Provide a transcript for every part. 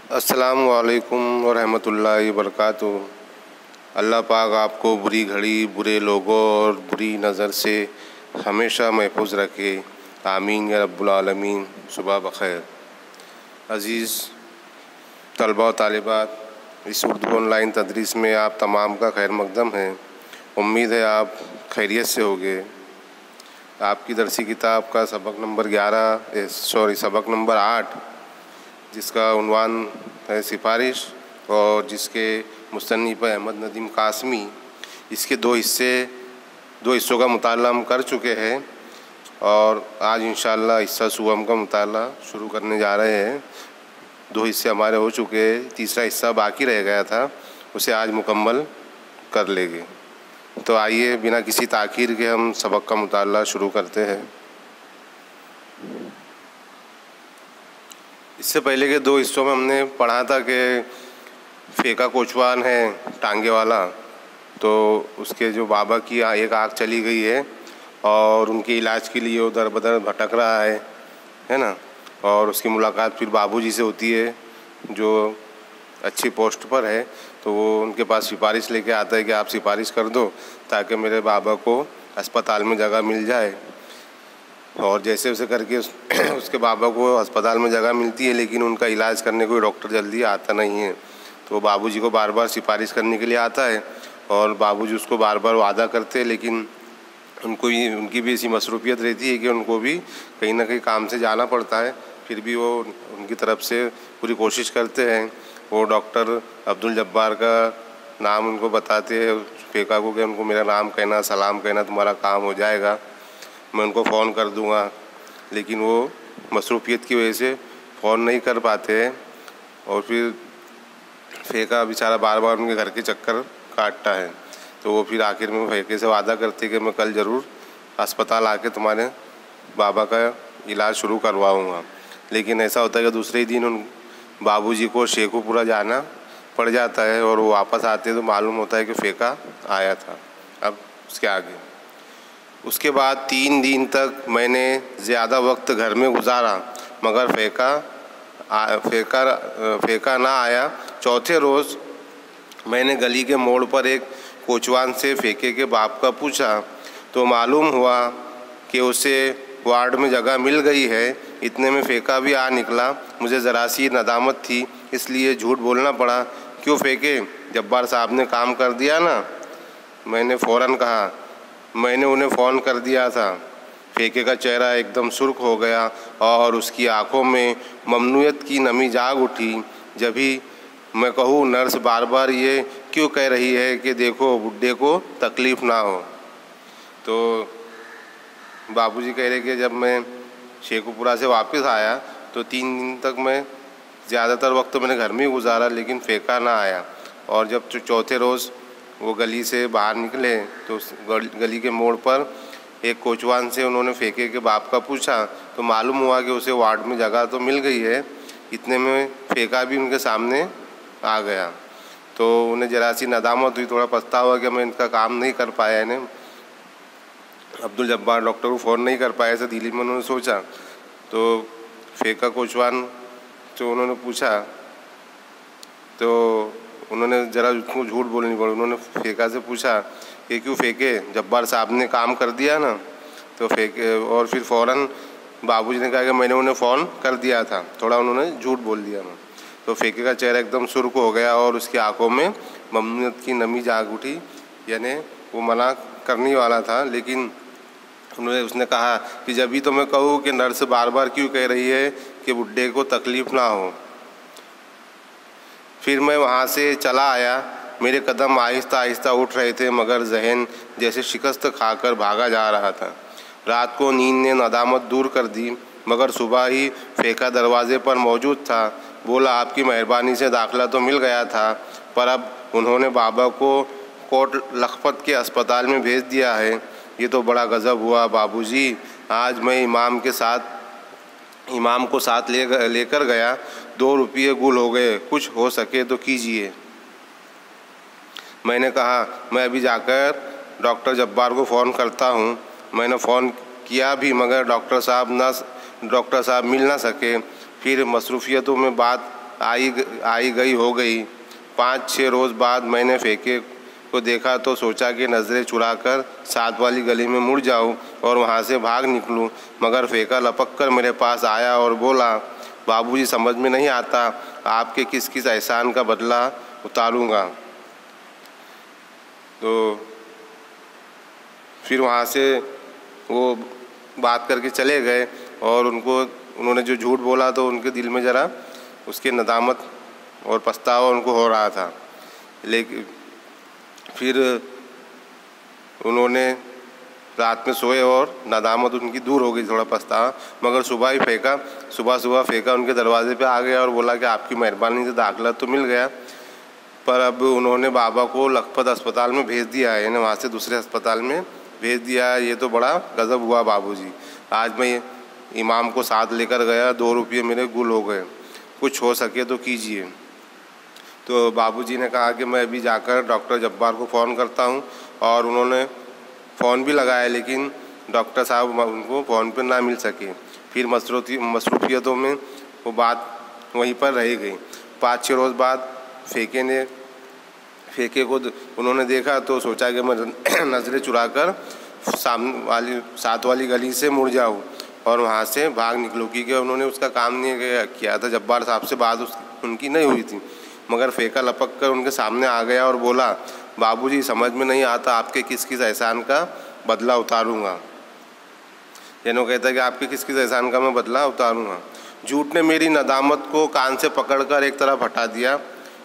अस्सलामु अलैकुम व रहमतुल्लाहि व बरकातुहू। अल्लाह पाक आपको बुरी घड़ी, बुरे लोगों और बुरी नज़र से हमेशा महफूज रखे। आमीन या रब्बुल आलमीन। सुबह बखैर। अज़ीज़ तलबा व तालिबात, इस उर्दू ऑनलाइन तदरीस में आप तमाम का खैर मकदम है। उम्मीद है आप खैरियत से होंगे। आपकी दरसी किताब का सबक नंबर 8 जिसका उन्वान है सिफारिश और जिसके मुस्तन्निफ़ अहमद नदीम कासमी, इसके दो हिस्सों का मुताला हम कर चुके हैं और आज इंशाअल्लाह हिस्सा सुवम का मुताला शुरू करने जा रहे हैं। 2 हिस्से हमारे हो चुके हैं, तीसरा हिस्सा बाकी रह गया था, उसे आज मुकम्मल कर लेंगे। तो आइए बिना किसी ताख़ीर के हम सबक का मुताला शुरू करते हैं। इससे पहले के 2 हिस्सों में हमने पढ़ा था कि फेका कोचवान है टांगे वाला, तो उसके जो बाबा की एक आँख चली गई है और उनके इलाज के लिए उधर बदर भटक रहा है ना। और उसकी मुलाकात फिर बाबूजी से होती है जो अच्छी पोस्ट पर है, तो वो उनके पास सिफारिश लेके आता है कि आप सिफारिश कर दो ताकि मेरे बाबा को अस्पताल में जगह मिल जाए। और जैसे उसे करके उसके बाबा को अस्पताल में जगह मिलती है, लेकिन उनका इलाज करने कोई डॉक्टर जल्दी आता नहीं है। तो बाबूजी को बार बार सिफारिश करने के लिए आता है और बाबूजी उसको बार बार वादा करते हैं, लेकिन उनकी भी ऐसी मसरूफियत रहती है कि उनको भी कहीं ना कहीं काम से जाना पड़ता है। फिर भी वो उनकी तरफ से पूरी कोशिश करते हैं। वो डॉक्टर अब्दुल जब्बार का नाम उनको बताते हैं फेका को कि उनको मेरा नाम कहना, सलाम कहना, तुम्हारा काम हो जाएगा, मैं उनको फ़ोन कर दूंगा। लेकिन वो मसरूफियत की वजह से फ़ोन नहीं कर पाते हैं और फिर फेका बेचारा बार बार उनके घर के चक्कर काटता है। तो वो फिर आखिर में फेके से वादा करते कि मैं कल ज़रूर अस्पताल आके तुम्हारे बाबा का इलाज शुरू करवाऊँगा। लेकिन ऐसा होता है कि दूसरे ही दिन उन बाबूजी को शेखुपुरा जाना पड़ जाता है और वो वापस आते तो मालूम होता है कि फेका आया था। अब उसके आगे उसके बाद 3 दिन तक मैंने ज़्यादा वक्त घर में गुजारा, मगर फेका ना आया। चौथे रोज़ मैंने गली के मोड़ पर एक कोचवान से फेके के बाप का पूछा तो मालूम हुआ कि उसे वार्ड में जगह मिल गई है। इतने में फेका भी आ निकला। मुझे ज़रा सी नदामत थी, इसलिए झूठ बोलना पड़ा। क्यों फेके, जब्बार साहब ने काम कर दिया ना? मैंने फ़ौरन कहा, मैंने उन्हें फ़ोन कर दिया था। फेके का चेहरा एकदम सुर्ख हो गया और उसकी आंखों में ममनूयत की नमी जाग उठी। जब भी मैं कहूँ नर्स बार बार ये क्यों कह रही है कि देखो बुड्ढे को तकलीफ़ ना हो। तो बाबूजी कह रहे कि जब मैं शेखुपुरा से वापस आया तो 3 दिन तक मैं ज़्यादातर वक्त मैंने घर में ही गुजारा, लेकिन फेका ना आया। और जब चौथे रोज़ वो गली से बाहर निकले तो उस गली के मोड़ पर एक कोचवान से उन्होंने फेके के बाप का पूछा तो मालूम हुआ कि उसे वार्ड में जगह तो मिल गई है। इतने में फेका भी उनके सामने आ गया। तो उन्हें ज़रा सी नदामत हुई, थोड़ा पछतावा कि मैं इनका काम नहीं कर पाया, इन्हें अब्दुल जब्बार डॉक्टर को फ़ोन नहीं कर पाया, ऐसा दिल्ली में उन्होंने सोचा। तो फेका कोचवान जो उन्होंने पूछा तो उन्होंने ज़रा उसको झूठ बोलनी पड़ी। उन्होंने फेका से पूछा कि क्यों फेके, जब्बार साहब ने काम कर दिया ना? तो फेके और फिर फ़ौरन बाबूजी ने कहा कि मैंने उन्हें फ़ोन कर दिया था। थोड़ा उन्होंने झूठ बोल दिया ना। तो फेके का चेहरा एकदम सुर्ख हो गया और उसकी आंखों में ममनूयत की नमी जाग उठी। यानी वो मना करने वाला था, लेकिन उसने कहा कि जब भी तो मैं कहूँ कि नर्स बार बार क्यों कह रही है कि बुड्ढे को तकलीफ़ ना हो। फिर मैं वहाँ से चला आया। मेरे कदम आहिस्ता आहिस्ता उठ रहे थे, मगर जहन जैसे शिकस्त खाकर भागा जा रहा था। रात को नींद ने नदामत दूर कर दी, मगर सुबह ही फेका दरवाज़े पर मौजूद था। बोला, आपकी मेहरबानी से दाखिला तो मिल गया था, पर अब उन्होंने बाबा को कोट लखपत के अस्पताल में भेज दिया है। ये तो बड़ा गज़ब हुआ बाबूजी। आज मैं इमाम को साथ लेकर गया, 2 रुपये गुल हो गए, कुछ हो सके तो कीजिए। मैंने कहा, मैं अभी जाकर डॉक्टर जब्बार को फ़ोन करता हूँ। मैंने फ़ोन किया भी, मगर डॉक्टर साहब मिल ना सके। फिर मसरूफ़ियतों में बात आई गई हो गई। 5-6 रोज़ बाद मैंने फेके को देखा तो सोचा कि नज़रें चुराकर साथ वाली गली में मुड़ जाऊं और वहां से भाग निकलूं, मगर फेका लपक कर मेरे पास आया और बोला, बाबूजी समझ में नहीं आता आपके किस किस एहसान का बदला उतारूंगा। तो फिर वहाँ से वो बात करके चले गए और उन्होंने जो झूठ बोला तो उनके दिल में ज़रा उसकी नदामत और पछतावा उनको हो रहा था। लेकिन फिर उन्होंने रात में सोए और नदामत उनकी दूर हो गई, थोड़ा पछतावा। मगर सुबह फेका उनके दरवाजे पे आ गया और बोला कि आपकी मेहरबानी से दाखिला तो मिल गया, पर अब उन्होंने बाबा को लखपत अस्पताल में भेज दिया है, यानी वहाँ से दूसरे अस्पताल में भेज दिया है। ये तो बड़ा गज़ब हुआ बाबूजी। आज मैं इमाम को साथ लेकर गया, 2 रुपये मेरे गुल हो गए, कुछ हो सके तो कीजिए। तो बाबूजी ने कहा कि मैं अभी जाकर डॉक्टर जब्बार को फ़ोन करता हूँ, और उन्होंने फ़ोन भी लगाया लेकिन डॉक्टर साहब उनको फ़ोन पर ना मिल सके। फिर मसरूफियतों में वो बात वहीं पर रह गई। 5-6 रोज़ बाद फेके को उन्होंने देखा तो सोचा कि मैं नज़रें चुराकर साथ वाली गली से मुड़ जाऊँ और वहाँ से भाग निकलूँ, क्योंकि उन्होंने उसका काम नहीं किया था। जब्बार साहब से बात उनकी नहीं हुई थी, मगर फेका लपक कर उनके सामने आ गया और बोला, बाबूजी समझ में नहीं आता आपके किस किस एहसान का बदला उतारूँगा। यानी कहता है कि आपके किस किस एहसान का मैं बदला उतारूँगा। झूठ ने मेरी नदामत को कान से पकड़कर एक तरफ हटा दिया।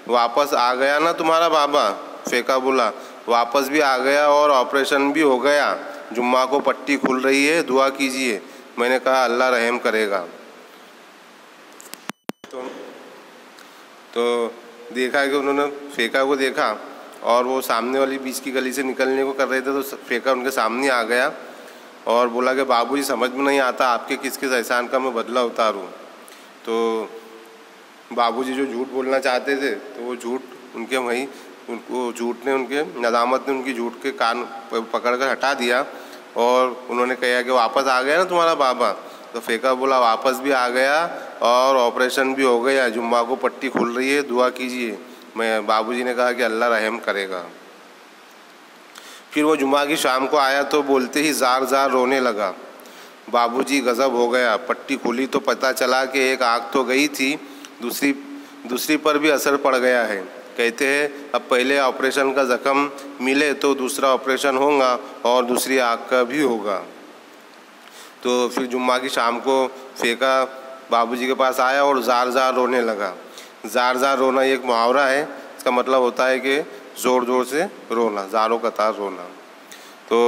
वापस आ गया ना तुम्हारा बाबा? फेका बोला, वापस भी आ गया और ऑपरेशन भी हो गया। जुम्मा को पट्टी खुल रही है, दुआ कीजिए। मैंने कहा अल्लाह रहम करेगा। तो देखा कि उन्होंने फेका को देखा और वो सामने वाली बीच की गली से निकलने को कर रहे थे, तो फेका उनके सामने आ गया और बोला कि बाबूजी समझ में नहीं आता आपके किस किस एहसान का मैं बदला उतारूँ। तो बाबूजी जो झूठ बोलना चाहते थे तो वो झूठ उनको झूठ ने उनके नदामत ने उनकी झूठ के कान पकड़कर हटा दिया और उन्होंने कहा कि वापस आ गया ना तुम्हारा बाबा? तो फेका बोला, वापस भी आ गया और ऑपरेशन भी हो गया, जुम्मा को पट्टी खुल रही है, दुआ कीजिए। बाबूजी ने कहा कि अल्लाह रहम करेगा। फिर वो जुम्मा की शाम को आया तो बोलते ही ज़ार ज़ार रोने लगा। बाबूजी गज़ब हो गया, पट्टी खुली तो पता चला कि एक आँख तो गई थी, दूसरी पर भी असर पड़ गया है। कहते हैं अब पहले ऑपरेशन का ज़ख्म मिले तो दूसरा ऑपरेशन होगा और दूसरी आँख का भी होगा। तो फिर जुम्मा की शाम को फेका बाबूजी के पास आया और ज़ार ज़ार रोने लगा। ज़ार ज़ार रोना एक मुहावरा है, इसका मतलब होता है कि ज़ोर ज़ोर से रोना, ज़ारों कतार रोना। तो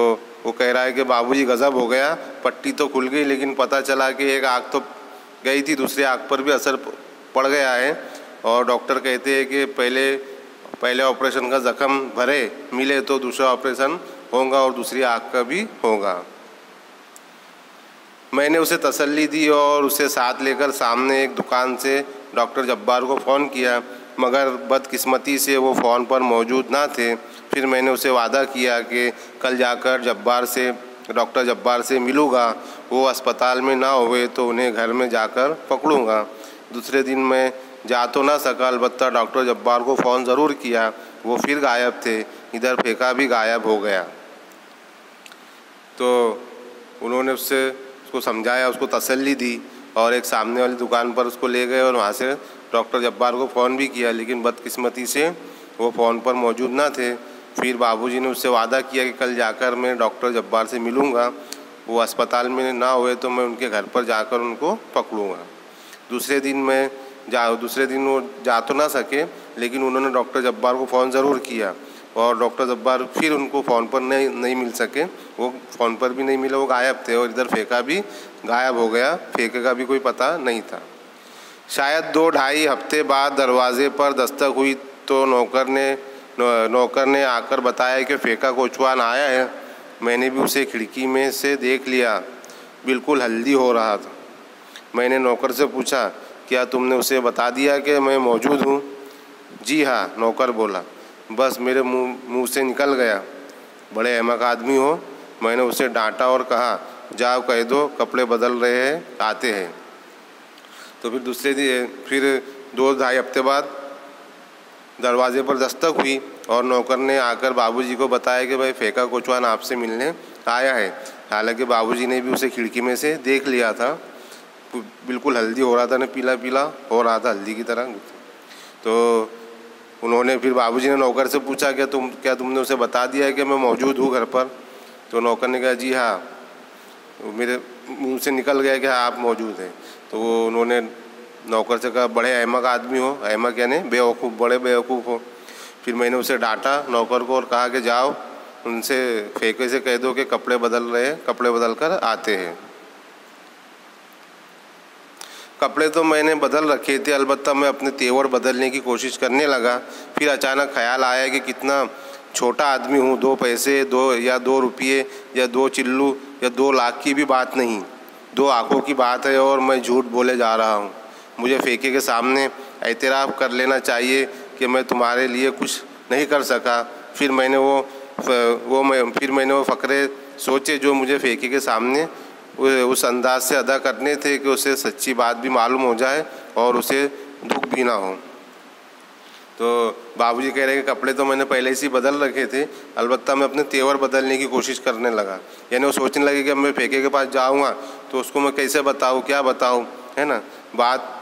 वो कह रहा है कि बाबूजी गज़ब हो गया, पट्टी तो खुल गई लेकिन पता चला कि एक आँख तो गई थी, दूसरी आँख पर भी असर पड़ गया है। और डॉक्टर कहते हैं कि पहले ऑपरेशन का ज़ख्म भरे मिले तो दूसरा ऑपरेशन होगा और दूसरी आँख का भी होगा। मैंने उसे तसल्ली दी और उसे साथ लेकर सामने एक दुकान से डॉक्टर जब्बार को फ़ोन किया, मगर बदकिस्मती से वो फ़ोन पर मौजूद ना थे। फिर मैंने उसे वादा किया कि कल जाकर डॉक्टर जब्बार से मिलूँगा। वो अस्पताल में ना हुए तो उन्हें घर में जाकर पकड़ूँगा। दूसरे दिन मैं जा तो ना सका, अलबत्ता डॉक्टर जब्बार को फ़ोन ज़रूर किया। वो फिर गायब थे, इधर फेका भी गायब हो गया। तो उन्होंने उसको समझाया, उसको तसल्ली दी और एक सामने वाली दुकान पर उसको ले गए और वहाँ से डॉक्टर जब्बार को फ़ोन भी किया, लेकिन बदकिस्मती से वो फ़ोन पर मौजूद ना थे। फिर बाबूजी ने उससे वादा किया कि कल जाकर मैं डॉक्टर जब्बार से मिलूँगा। वो अस्पताल में ना हुए तो मैं उनके घर पर जाकर उनको पकड़ूँगा। दूसरे दिन वो जा तो ना सके, लेकिन उन्होंने डॉक्टर जब्बार को फ़ोन ज़रूर किया और डॉक्टर जब्बार फिर उनको फ़ोन पर नहीं मिल सके। वो फ़ोन पर भी नहीं मिले, वो गायब थे और इधर फेका भी गायब हो गया। फेके का भी कोई पता नहीं था। शायद 2-2.5 हफ्ते बाद दरवाजे पर दस्तक हुई तो नौकर ने आकर बताया कि फेका कोचवान आया है। मैंने भी उसे खिड़की में से देख लिया, बिल्कुल हल्दी हो रहा था। मैंने नौकर से पूछा, क्या तुमने उसे बता दिया कि मैं मौजूद हूँ? जी हाँ, नौकर बोला, बस मेरे मुंह से निकल गया। बड़े अहमक आदमी हो। मैंने उसे डांटा और कहा, जाओ कह दो कपड़े बदल रहे हैं, आते हैं। तो फिर 2-2.5 हफ्ते बाद दरवाजे पर दस्तक हुई और नौकर ने आकर बाबूजी को बताया कि भाई फेंका कोचवान आपसे मिलने आया है। हालांकि बाबूजी ने भी उसे खिड़की में से देख लिया था, बिल्कुल हल्दी हो रहा था ना, पीला पीला हो रहा था हल्दी की तरह। तो उन्होंने फिर बाबूजी ने नौकर से पूछा क्या तुमने उसे बता दिया है कि मैं मौजूद हूँ घर पर? तो नौकर ने कहा जी हाँ, मेरे मुंह से निकल गया कि हाँ आप मौजूद हैं। तो वो उन्होंने नौकर से कहा बड़े अहमक आदमी हो, अहमक यानी बेवकूफ़, बड़े बेवकूफ़ हो। फिर मैंने उसे डांटा नौकर को और कहा कि जाओ उनसे फेंके से कह दो कि कपड़े बदल रहे हैं, कपड़े बदल कर आते हैं। कपड़े तो मैंने बदल रखे थे, अलबत्ता मैं अपने तेवर बदलने की कोशिश करने लगा। फिर अचानक ख्याल आया कि कितना छोटा आदमी हूँ, 2 पैसे, 2 रुपये या 2 चिल्लू या 2 लाख की भी बात नहीं, 2 आँखों की बात है और मैं झूठ बोले जा रहा हूँ। मुझे फेंके के सामने एतराफ़ कर लेना चाहिए कि मैं तुम्हारे लिए कुछ नहीं कर सका। फिर मैंने वो फ़करे सोचे जो मुझे फेंके के सामने उस अंदाज से अदा करने थे कि उसे सच्ची बात भी मालूम हो जाए और उसे दुख भी ना हो। तो बाबूजी कह रहे हैं कि कपड़े तो मैंने पहले से ही बदल रखे थे, अलबत्ता मैं अपने तेवर बदलने की कोशिश करने लगा। यानी वो सोचने लगे कि अब मैं फेंके के पास जाऊंगा तो उसको मैं कैसे बताऊं, क्या बताऊं, है ना। बात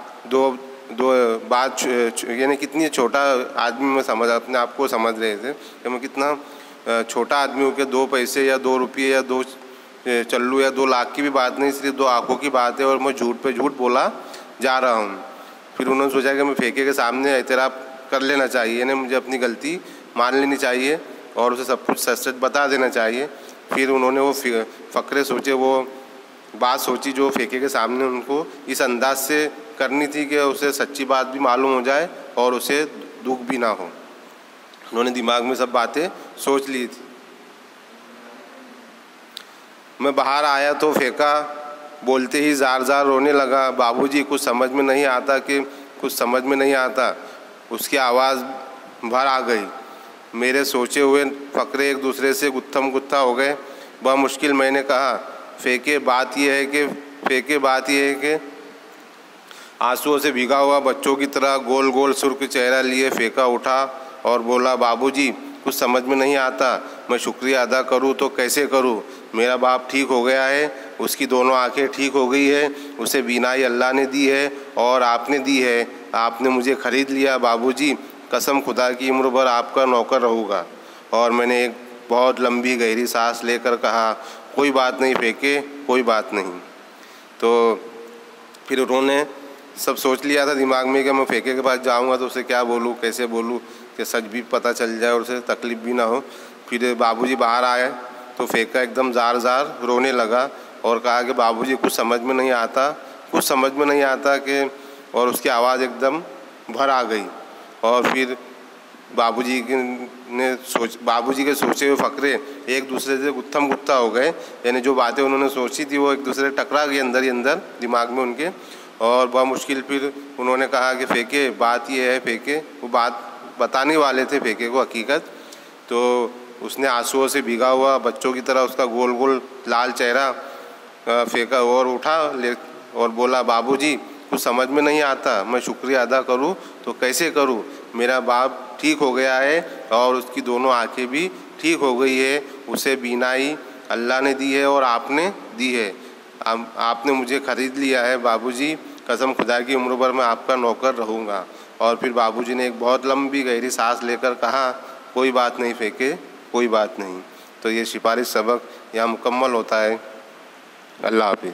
यानी कितनी छोटा आदमी मैं अपने आप को समझ रहे थे कि मैं कितना छोटा आदमी हूँ कि 2 पैसे या 2 रुपये या 2 चल्लू या 2 लाख की भी बात नहीं, सिर्फ 2 आँखों की बात है और मैं झूठ पे झूठ बोला जा रहा हूँ। फिर उन्होंने सोचा कि मैं फेंके के सामने एतराफ़ कर लेना चाहिए, यानी मुझे अपनी गलती मान लेनी चाहिए और उसे सब कुछ सच सच बता देना चाहिए। फिर उन्होंने वो फ़करे सोचे, वो बात सोची जो फेंके के सामने उनको इस अंदाज से करनी थी कि उसे सच्ची बात भी मालूम हो जाए और उसे दुख भी ना हो। उन्होंने दिमाग में सब बातें सोच ली थी। मैं बाहर आया तो फेंका बोलते ही ज़ार रोने लगा। बाबूजी कुछ समझ में नहीं आता, उसकी आवाज़ भर आ गई। मेरे सोचे हुए फ़करे एक दूसरे से गुत्थम गुत्था हो गए। वह मुश्किल मैंने कहा फेंके बात यह है कि आंसुओं से भीगा हुआ बच्चों की तरह गोल गोल सुर्ख चेहरा लिए फेंका उठा और बोला बाबूजी कुछ समझ में नहीं आता, मैं शुक्रिया अदा करूं तो कैसे करूं। मेरा बाप ठीक हो गया है, उसकी दोनों आंखें ठीक हो गई है, उसे बीनाई अल्लाह ने दी है और आपने दी है। आपने मुझे ख़रीद लिया बाबूजी, कसम खुदा की उम्र भर आपका नौकर रहूँगा। और मैंने एक बहुत लंबी गहरी सांस लेकर कहा कोई बात नहीं फेंके, कोई बात नहीं। तो फिर उन्होंने सब सोच लिया था दिमाग में कि मैं फेंके के पास जाऊंगा तो उसे क्या बोलूं, कैसे बोलूं कि सच भी पता चल जाए और उसे तकलीफ़ भी ना हो। फिर बाबूजी बाहर आए तो फेंका एकदम ज़ार रोने लगा और कहा कि बाबूजी कुछ समझ में नहीं आता कि, और उसकी आवाज़ एकदम भर आ गई। और फिर बाबूजी के सोचे हुए फ़करे एक दूसरे से गुत्थम गुत्था हो गए, यानी जो बातें उन्होंने सोची थी वो एक दूसरे से टकरा गई अंदर ही अंदर दिमाग में उनके। और बहुत मुश्किल फिर उन्होंने कहा कि फेंके बात ये है, फेंके वो बात बताने वाले थे फेंके को हकीकत। तो उसने आंसुओं से भीगा हुआ बच्चों की तरह उसका गोल गोल लाल चेहरा फेंका और उठा और बोला बाबूजी कुछ समझ में नहीं आता, मैं शुक्रिया अदा करूं तो कैसे करूं। मेरा बाप ठीक हो गया है और उसकी दोनों आंखें भी ठीक हो गई है, उसे बीनाई अल्लाह ने दी है और आपने दी है। आपने मुझे ख़रीद लिया है बाबूजी, कसम खुदा की उम्र भर मैं आपका नौकर रहूँगा। और फिर बाबूजी ने एक बहुत लंबी गहरी सांस लेकर कहा कोई बात नहीं फेंके, कोई बात नहीं। तो ये सिफारिश सबक यहाँ मुकम्मल होता है। अल्लाह हाफ़िज़।